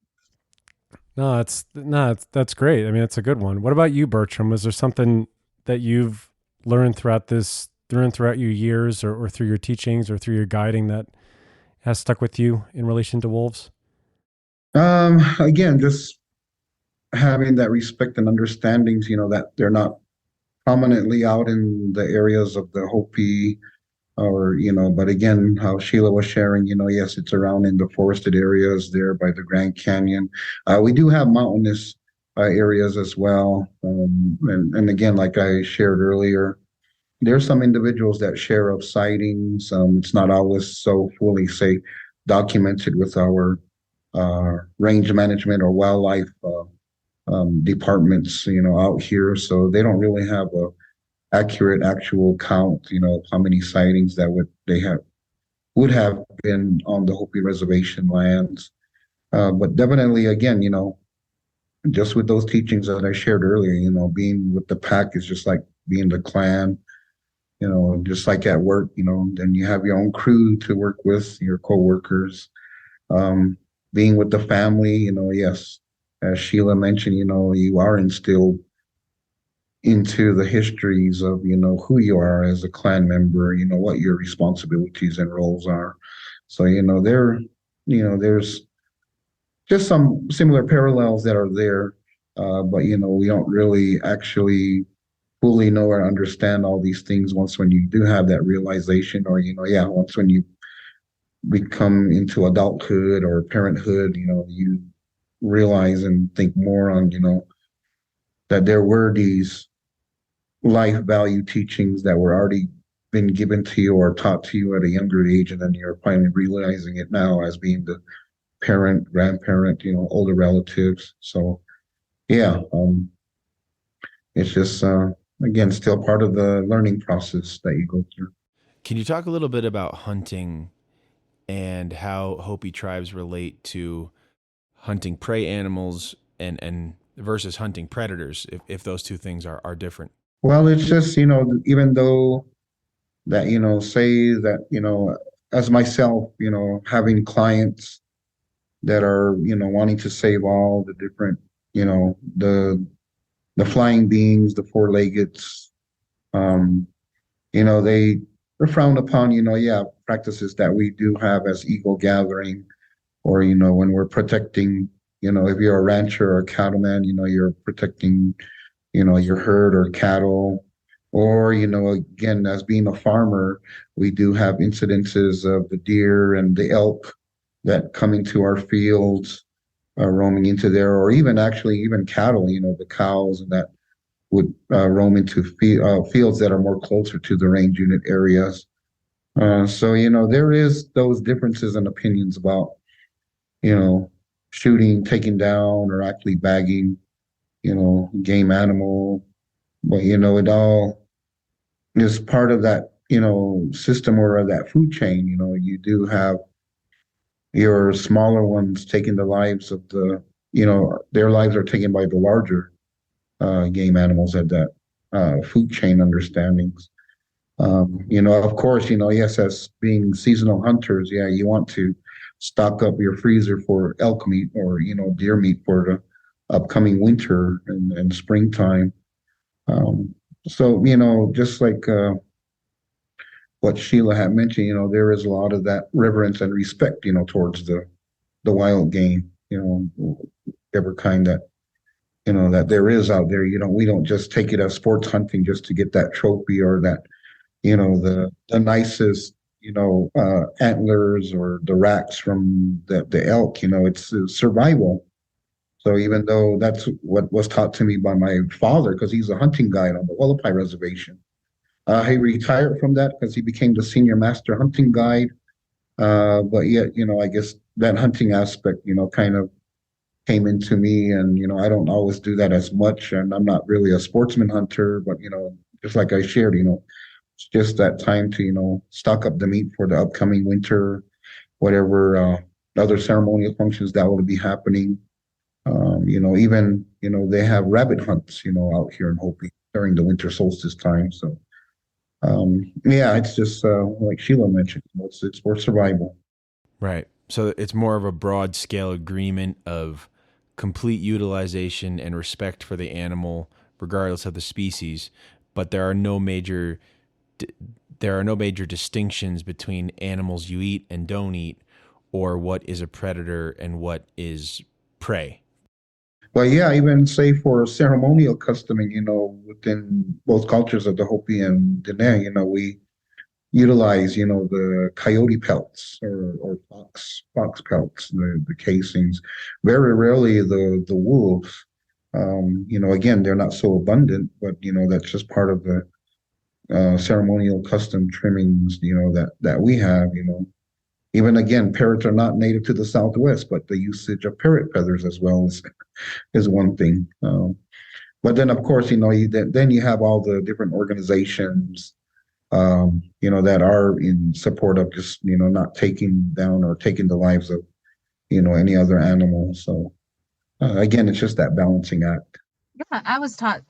No, that's great. I mean, it's a good one. What about you, Bertram? Was there something that you've learned throughout your years, or through your teachings, or through your guiding, that has stuck with you in relation to wolves? Again, just having that respect and understandings, that they're not prominently out in the areas of the Hopi, or, but again, how Sheila was sharing, yes, it's around in the forested areas there by the Grand Canyon. We do have mountainous areas as well. And again, like I shared earlier, there's some individuals that share of sightings. It's not always so fully, say, documented with our range management or wildlife departments, out here. So they don't really have a accurate actual count, how many sightings that would have been on the Hopi reservation lands. But definitely, again, just with those teachings that I shared earlier, being with the pack is just like being the clan, just like at work, then you have your own crew to work with, your coworkers, being with the family, yes, as Sheila mentioned, you are instilled into the histories of, who you are as a clan member, what your responsibilities and roles are. So, there's just some similar parallels that are there. But, we don't really actually fully know or understand all these things when you do have that realization, or, once when you become into adulthood or parenthood, you realize and think more on, that there were these life value teachings that were already been given to you or taught to you at a younger age, and then you're finally realizing it now as being the parent, grandparent, older relatives. So yeah, it's just again still part of the learning process that you go through. Can you talk a little bit about hunting and how Hopi tribes relate to hunting prey animals and versus hunting predators, if those two things are different? Well, it's just, even though that, say that, as myself, having clients that are, wanting to save all the different, the flying beings, the four-leggeds. Um, they're frowned upon, yeah, practices that we do have as eagle gathering, or, when we're protecting, if you're a rancher or a cattleman, you're protecting, your herd or cattle. Or, again, as being a farmer, we do have incidences of the deer and the elk that come into our fields, roaming into there, or even actually even cattle, the cows and that would roam into fields that are more closer to the range unit areas. So, there is those differences in opinions about, shooting, taking down, or actually bagging, game animal. But, it all is part of that, system or that food chain. You do have your smaller ones taking the lives of their lives are taken by the larger game animals at that food chain understandings. Of course, yes, as being seasonal hunters, yeah, you want to stock up your freezer for elk meat or, deer meat for the upcoming winter and springtime. So, just like what Sheila had mentioned, there is a lot of that reverence and respect, towards the wild game, whatever kind that, that there is out there. We don't just take it as sports hunting just to get that trophy or that, the nicest, antlers or the racks from the elk. It's survival. So even though that's what was taught to me by my father, because he's a hunting guide on the Wallapai Reservation, he retired from that because he became the senior master hunting guide. But yet, I guess that hunting aspect, kind of came into me, and I don't always do that as much, and I'm not really a sportsman hunter, but just like I shared, it's just that time to stock up the meat for the upcoming winter, whatever other ceremonial functions that will be happening. Even they have rabbit hunts out here in Hopi during the winter solstice time. So yeah, it's just like Sheila mentioned, it's for survival. Right. So it's more of a broad scale agreement of complete utilization and respect for the animal, regardless of the species. But there are no major distinctions between animals you eat and don't eat, or what is a predator and what is prey. Well, yeah, even say for ceremonial customing, within both cultures of the Hopi and Dineh, we utilize, the coyote pelts or fox pelts, the casings. Very rarely the wolves. Again, they're not so abundant, but that's just part of the ceremonial custom trimmings, that we have. Even again, parrots are not native to the Southwest, but the usage of parrot feathers as well is one thing. But then, of course, then you have all the different organizations, that are in support of just, not taking down or taking the lives of, any other animal. So again, it's just that balancing act. Yeah, I was taught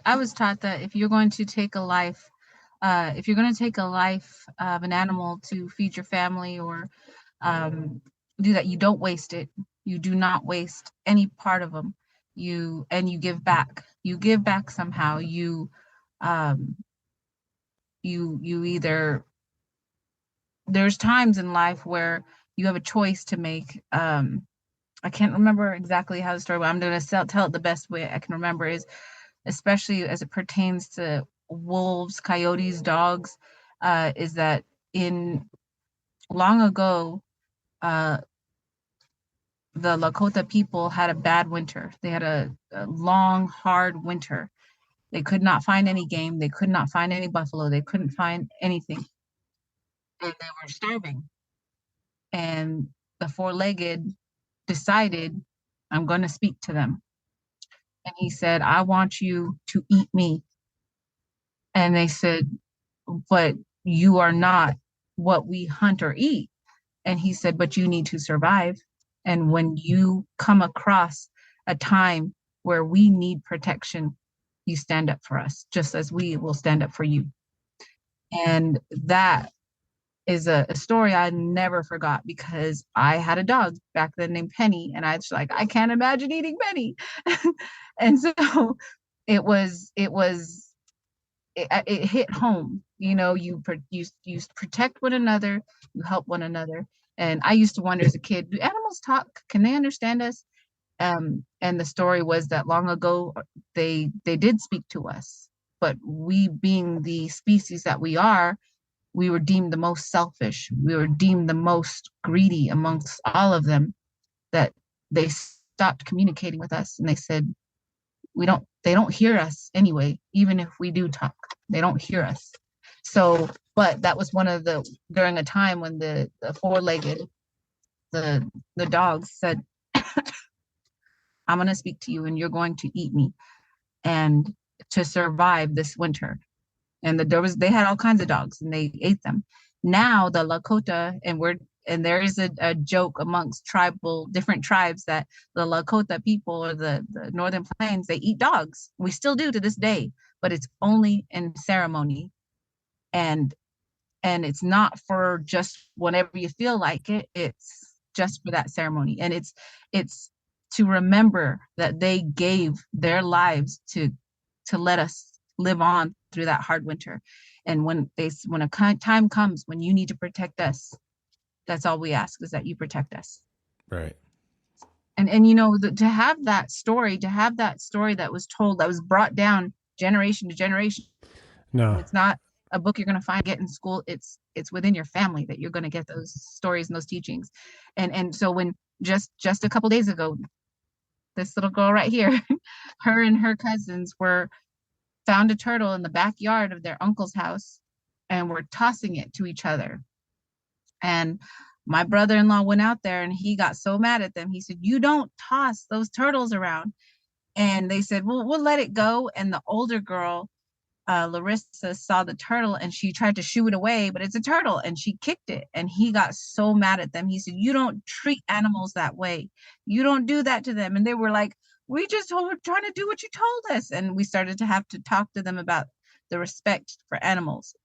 that if you're going to take a life, of an animal to feed your family or do that, you don't waste it. You do not waste any part of them. You give back. You give back somehow. Um, you either, there's times in life where you have a choice to make. I can't remember exactly how the story, but I'm going to tell it the best way I can remember, is especially as it pertains to wolves, coyotes, dogs, is that in long ago, uh, the Lakota people had a bad winter. They had a long, hard winter. They could not find any game. They could not find any buffalo. They couldn't find anything. And they were starving. And the four-legged decided, I'm going to speak to them. And he said, I want you to eat me. And they said, but you are not what we hunt or eat. And he said, but you need to survive. And when you come across a time where we need protection, you stand up for us, just as we will stand up for you. And that is a story I never forgot, because I had a dog back then named Penny, and I was like, I can't imagine eating Penny. And so it hit home. You protect one another, you help one another. And I used to wonder as a kid, do animals talk? Can they understand us? And the story was that long ago they did speak to us, but we, being the species that we are, we were deemed the most selfish. We were deemed the most greedy amongst all of them, that they stopped communicating with us, and they said, they don't hear us anyway, even if we do talk, they don't hear us. So, but that was during a time when the four-legged, the dogs said, I'm going to speak to you and you're going to eat me, and to survive this winter. And they had all kinds of dogs and they ate them. Now the Lakota, and there is a joke amongst different tribes, that the Lakota people, or the Northern Plains, they eat dogs. We still do to this day, but it's only in ceremony. And it's not for just whenever you feel like it. It's just for that ceremony. And it's to remember that they gave their lives to let us live on through that hard winter. And when a time comes when you need to protect us, that's all we ask, is that you protect us. Right. And to have that story that was told, that was brought down generation to generation. No, it's not a book you're going to get in school. It's within your family that you're going to get those stories and those teachings. And so when just a couple days ago, this little girl right here, her and her cousins found a turtle in the backyard of their uncle's house, and were tossing it to each other. And my brother-in-law went out there, and he got so mad at them. He said, "You don't toss those turtles around." And they said, "Well, we'll let it go." And the older girl, Larissa, saw the turtle, and she tried to shoo it away, but it's a turtle, and she kicked it. And he got so mad at them. He said, "You don't treat animals that way. You don't do that to them." And they were like, "We just were trying to do what you told us." And we started to have to talk to them about the respect for animals,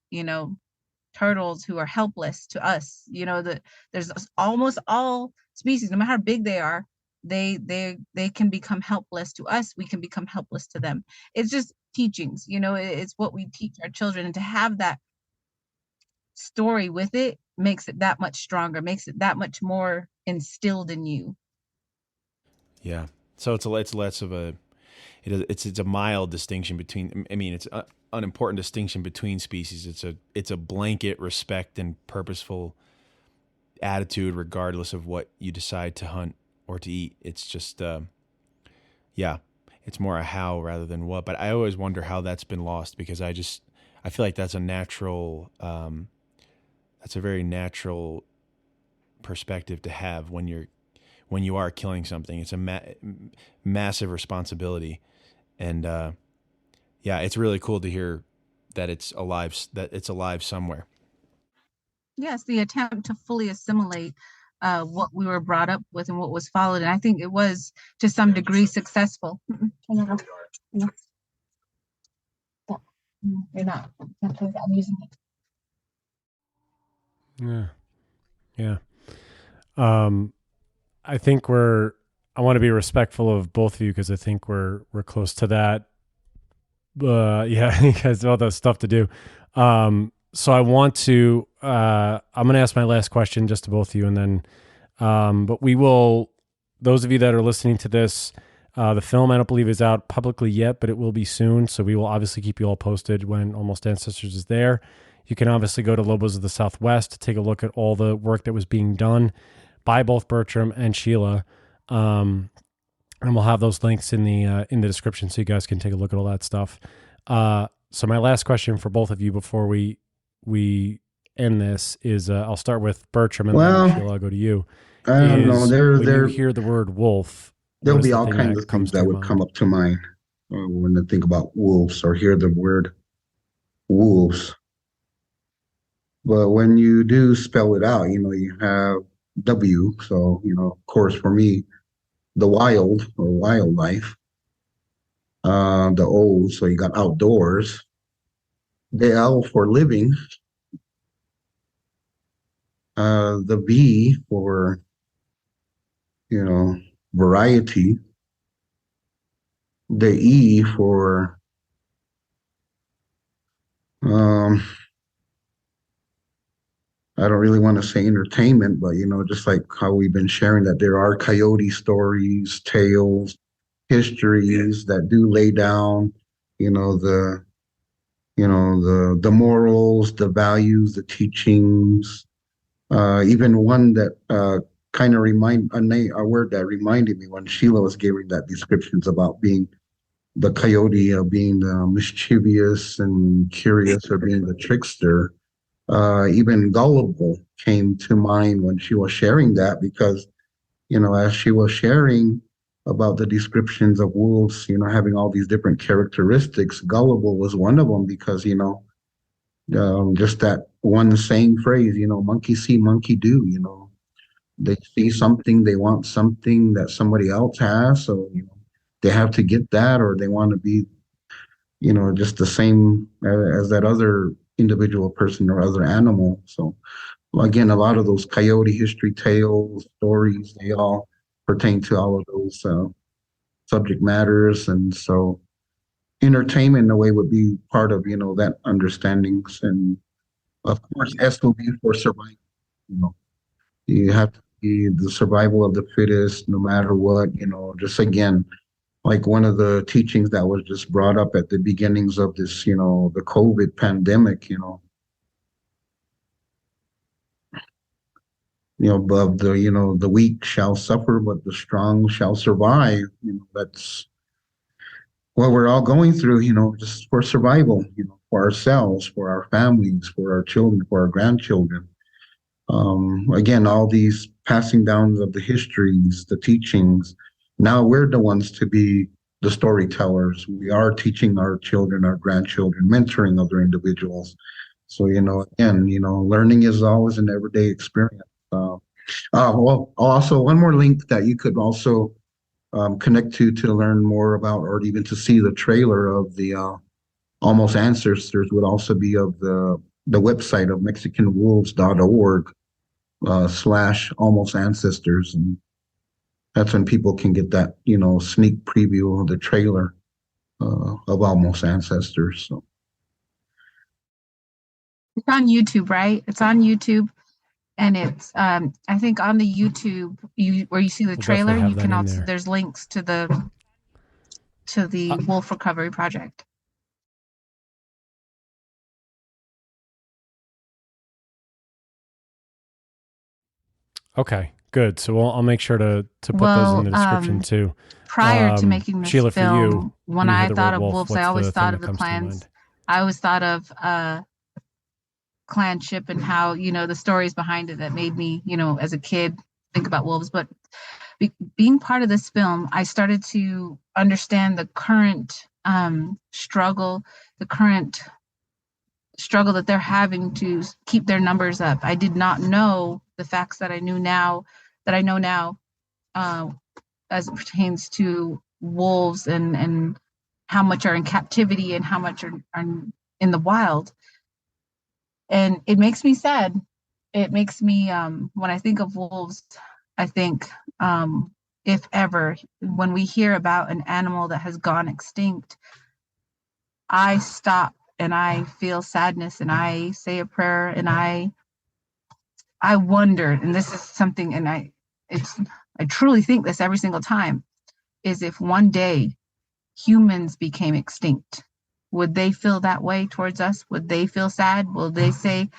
turtles who are helpless to us. There's almost all species, no matter how big they are, they can become helpless to us. We can become helpless to them. It's just teachings, it's what we teach our children. And to have that story with it makes it that much stronger, makes it that much more instilled in you. Yeah. So it's less of it's a mild distinction between, it's an unimportant distinction between species. It's a blanket respect and purposeful attitude, regardless of what you decide to hunt or to eat. It's just, it's more a how rather than what. But I always wonder how that's been lost, because I feel like that's a very natural perspective to have when you are killing something. It's a massive responsibility. And it's really cool to hear that it's alive somewhere. Yes, the attempt to fully assimilate what we were brought up with and what was followed. And I think it was to some degree successful. You're not. I'm using it. Yeah. I think I want to be respectful of both of you, because I think we're close to that. You guys have all that stuff to do. So I want to, I'm going to ask my last question just to both of you, and then, but we will, those of you that are listening to this, the film I don't believe is out publicly yet, but it will be soon. So we will obviously keep you all posted when Almost Ancestors is there. You can obviously go to Lobos of the Southwest to take a look at all the work that was being done by both Bertram and Sheila. And we'll have those links in the description, so you guys can take a look at all that stuff. So my last question for both of you before we end this is, I'll start with Bertram, and then Sheila, I'll go to you. I don't know. When you hear the word wolf, there'll be all kinds of things that would come up to mind when I think about wolves or hear the word wolves. But when you do spell it out, you have W. So, of course, for me, the wild or wildlife, the O, so you got outdoors, the L for living, the V for, variety, the E for, um, I don't really want to say entertainment, but just like how we've been sharing that there are coyote stories, tales, histories that do lay down, the the morals, the values, the teachings. Even one that kind of a word that reminded me when Sheila was giving that descriptions about being the coyote, being mischievous and curious, or being the trickster. Even gullible came to mind when she was sharing that, because as she was sharing about the descriptions of wolves, having all these different characteristics, gullible was one of them, because just that one saying phrase, monkey see, monkey do. They see something, they want something that somebody else has, so they have to get that, or they want to be just the same as that other individual person or other animal. So again, a lot of those coyote history tales, stories, they all pertain to all of those subject matters. And so entertainment in a way would be part of, that understandings. And of course, SOB for survival. You know, you have to be the survival of the fittest, no matter what, just again, like one of the teachings that was just brought up at the beginnings of this, the COVID pandemic, above the, the weak shall suffer, but the strong shall survive. That's what we're all going through, just for survival, for ourselves, for our families, for our children, for our grandchildren. Again, all these passing downs of the histories, the teachings. Now we're the ones to be the storytellers. We are teaching our children, our grandchildren, mentoring other individuals. So, again, learning is always an everyday experience. Well, also one more link that you could also connect to learn more about, or even to see the trailer of the Almost Ancestors, would also be of the website of MexicanWolves.org / Almost Ancestors, and that's when people can get that sneak preview of the trailer of Almost Ancestors. So it's on YouTube, right? It's on YouTube. And it's I think on the YouTube where you see the trailer, you can also there's links to the Wolf Recovery Project. Good. So I'll make sure to put those in the description too. Prior to making this Sheila, film, for you, when I thought of wolves, I always thought of the clans. I always thought of clanship and how the stories behind it that made me as a kid think about wolves. But being part of this film, I started to understand the current struggle that they're having to keep their numbers up. I did not know the facts that I know now as it pertains to wolves and how much are in captivity and how much are in the wild. And it makes me sad. It makes me, when I think of wolves, I think, if ever, when we hear about an animal that has gone extinct, I stop and I feel sadness and I say a prayer and I wonder, and this is something, and I truly think this every single time, is if one day humans became extinct, would they feel that way towards us? Would they feel sad? Will they say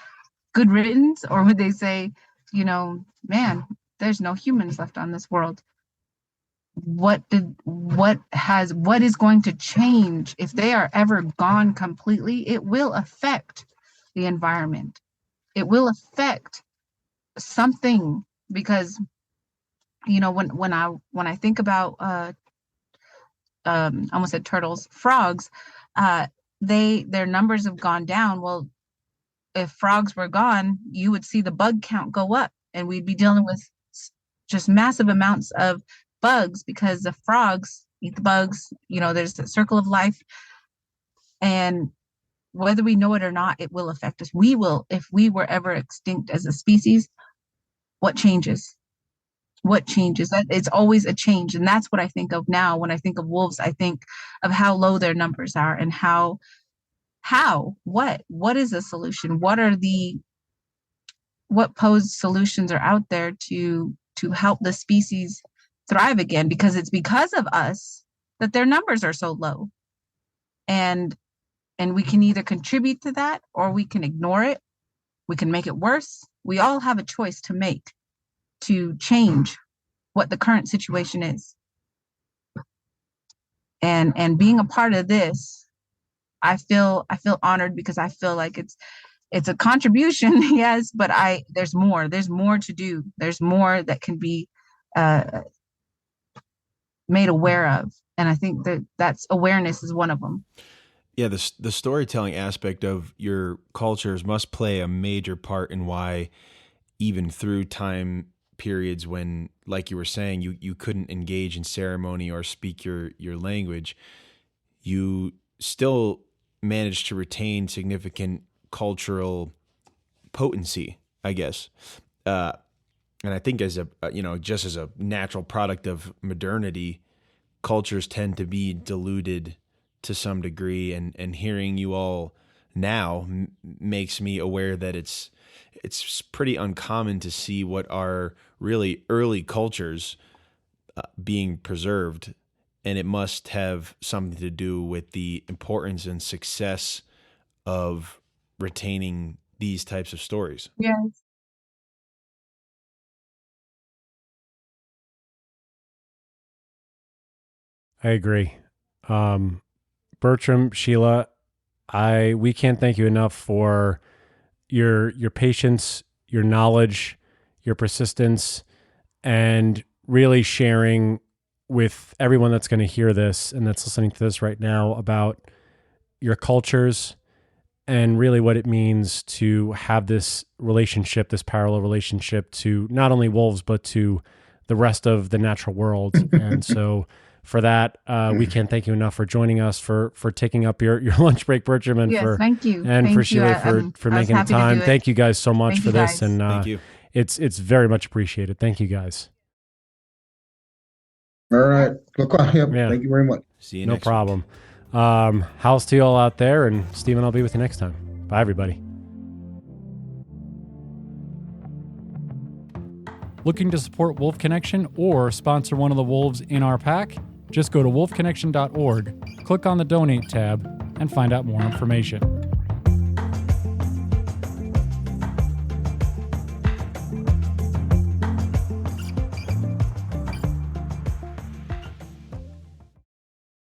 good riddance? Or would they say, man, there's no humans left on this world? What is going to change if they are ever gone completely? It will affect the environment. It will affect something, because when I think about I almost said turtles, frogs, their numbers have gone down. Well, if frogs were gone, you would see the bug count go up, and we'd be dealing with just massive amounts of bugs, because the frogs eat the bugs. There's a circle of life, and whether we know it or not, it will affect us. We will, if we were ever extinct as a species, what changes? What changes? It's always a change. And that's what I think of now. When I think of wolves, I think of how low their numbers are and what is a solution? What posed solutions are out there to help the species thrive again? Because it's because of us that their numbers are so low. And we can either contribute to that or we can ignore it. We can make it worse. We all have a choice to make to change what the current situation is. And being a part of this, I feel honored because I feel like it's a contribution, yes, but there's more to do. There's more that can be made aware of. And I think that's awareness is one of them. Yeah, the storytelling aspect of your cultures must play a major part in why, even through time periods when, like you were saying, you couldn't engage in ceremony or speak your language, you still managed to retain significant cultural potency, I guess. And I think as just as a natural product of modernity, cultures tend to be diluted to some degree, and hearing you all now makes me aware that it's pretty uncommon to see what are really early cultures being preserved, and it must have something to do with the importance and success of retaining these types of stories. Yes. I agree. Bertram, Sheila, we can't thank you enough for your patience, your knowledge, your persistence, and really sharing with everyone that's going to hear this and that's listening to this right now about your cultures and really what it means to have this relationship, this parallel relationship to not only wolves, but to the rest of the natural world. And so for that, we can't thank you enough for joining us, for taking up your lunch break, Bertram, and yes, thank you. And thank for you. Sheila for making the time. Thank you guys so much for this. And thank you. It's very much appreciated. Thank you guys. All right. Yeah. Thank you very much. See you no next problem. House to you all out there, and Stephen, I'll be with you next time. Bye, everybody. Looking to support Wolf Connection or sponsor one of the wolves in our pack? Just go to wolfconnection.org, click on the donate tab, and find out more information.